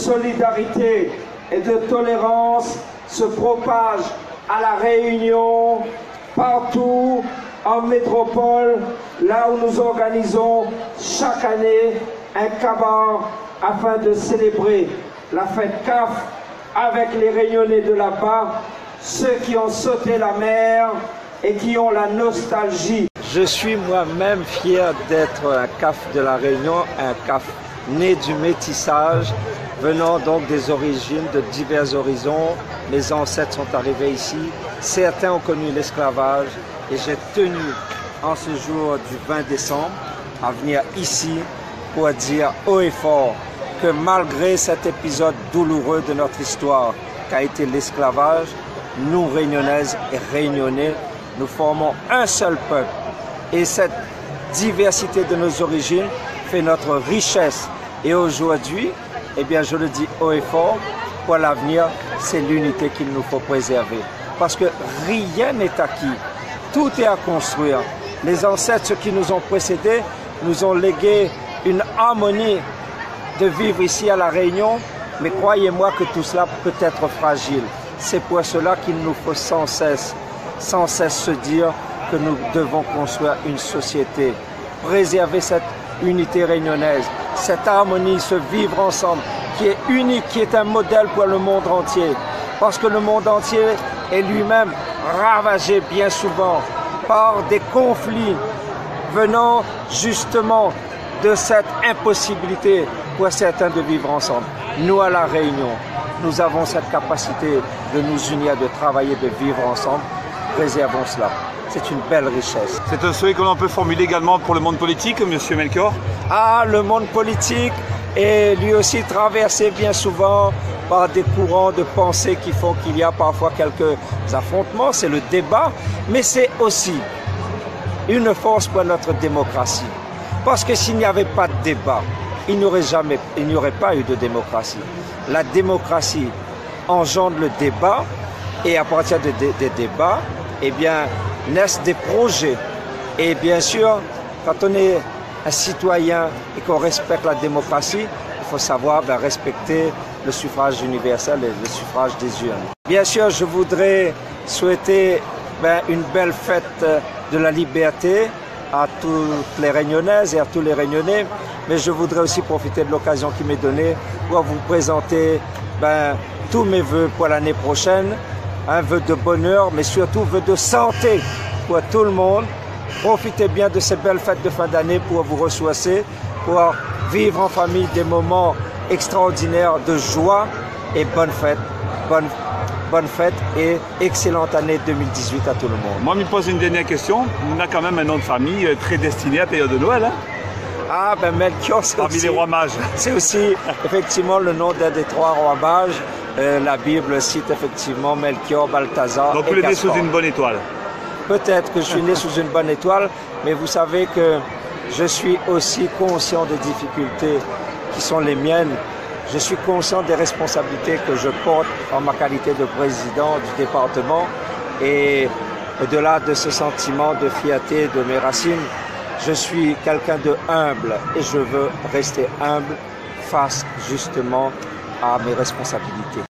solidarité et de tolérance se propage à La Réunion, partout en métropole, là où nous organisons chaque année un kabar afin de célébrer la fête CAF avec les Réunionnais de là-bas, ceux qui ont sauté la mer et qui ont la nostalgie. Je suis moi-même fier d'être un CAF de La Réunion, un CAF né du métissage, venant donc des origines, de divers horizons. Mes ancêtres sont arrivés ici, certains ont connu l'esclavage et j'ai tenu en ce jour du 20 décembre à venir ici pour dire haut et fort que malgré cet épisode douloureux de notre histoire qu'a été l'esclavage, nous Réunionnaises et Réunionnais, nous formons un seul peuple. Et cette diversité de nos origines fait notre richesse. Et aujourd'hui, eh bien, je le dis haut et fort, pour l'avenir, c'est l'unité qu'il nous faut préserver. Parce que rien n'est acquis, tout est à construire. Les ancêtres, ceux qui nous ont précédés, nous ont légué une harmonie de vivre ici à La Réunion, mais croyez-moi que tout cela peut être fragile. C'est pour cela qu'il nous faut sans cesse se dire que nous devons construire une société, préserver cette unité réunionnaise, cette harmonie, ce vivre ensemble qui est unique, qui est un modèle pour le monde entier. Parce que le monde entier est lui-même ravagé bien souvent par des conflits venant justement de cette impossibilité pour certains de vivre ensemble. Nous, à La Réunion, nous avons cette capacité de nous unir, de travailler, de vivre ensemble. Préservons cela. C'est une belle richesse. C'est un souhait que l'on peut formuler également pour le monde politique, M. Melchior? Ah, le monde politique est lui aussi traversé bien souvent par des courants de pensée qui font qu'il y a parfois quelques affrontements. C'est le débat, mais c'est aussi une force pour notre démocratie. Parce que s'il n'y avait pas de débat, il n'y aurait pas eu de démocratie. La démocratie engendre le débat et à partir des débats, eh bien, naissent des projets. Et bien sûr, quand on est un citoyen et qu'on respecte la démocratie, il faut savoir respecter le suffrage universel et le suffrage des urnes. Bien sûr, je voudrais souhaiter une belle fête de la liberté à toutes les Réunionnaises et à tous les Réunionnais, mais je voudrais aussi profiter de l'occasion qui m'est donnée pour vous présenter tous mes vœux pour l'année prochaine, un vœu de bonheur, mais surtout vœu de santé pour tout le monde. Profitez bien de ces belles fêtes de fin d'année pour vous ressourcer, pour vivre en famille des moments extraordinaires de joie et bonne fête et excellente année 2018 à tout le monde. Moi, je me pose une dernière question. On a quand même un nom de famille très destiné à la période de Noël. Hein? Ah, Melchior, c'est parmi les rois mages. C'est aussi effectivement le nom d'un des trois rois mages. La Bible cite effectivement Melchior, Balthazar. Donc vous êtes né sous une bonne étoile. Peut-être que je suis né sous une bonne étoile, mais vous savez que je suis aussi conscient des difficultés qui sont les miennes. Je suis conscient des responsabilités que je porte en ma qualité de président du département. Et au-delà de ce sentiment de fierté de mes racines, je suis quelqu'un de humble et je veux rester humble face justement à mes responsabilités.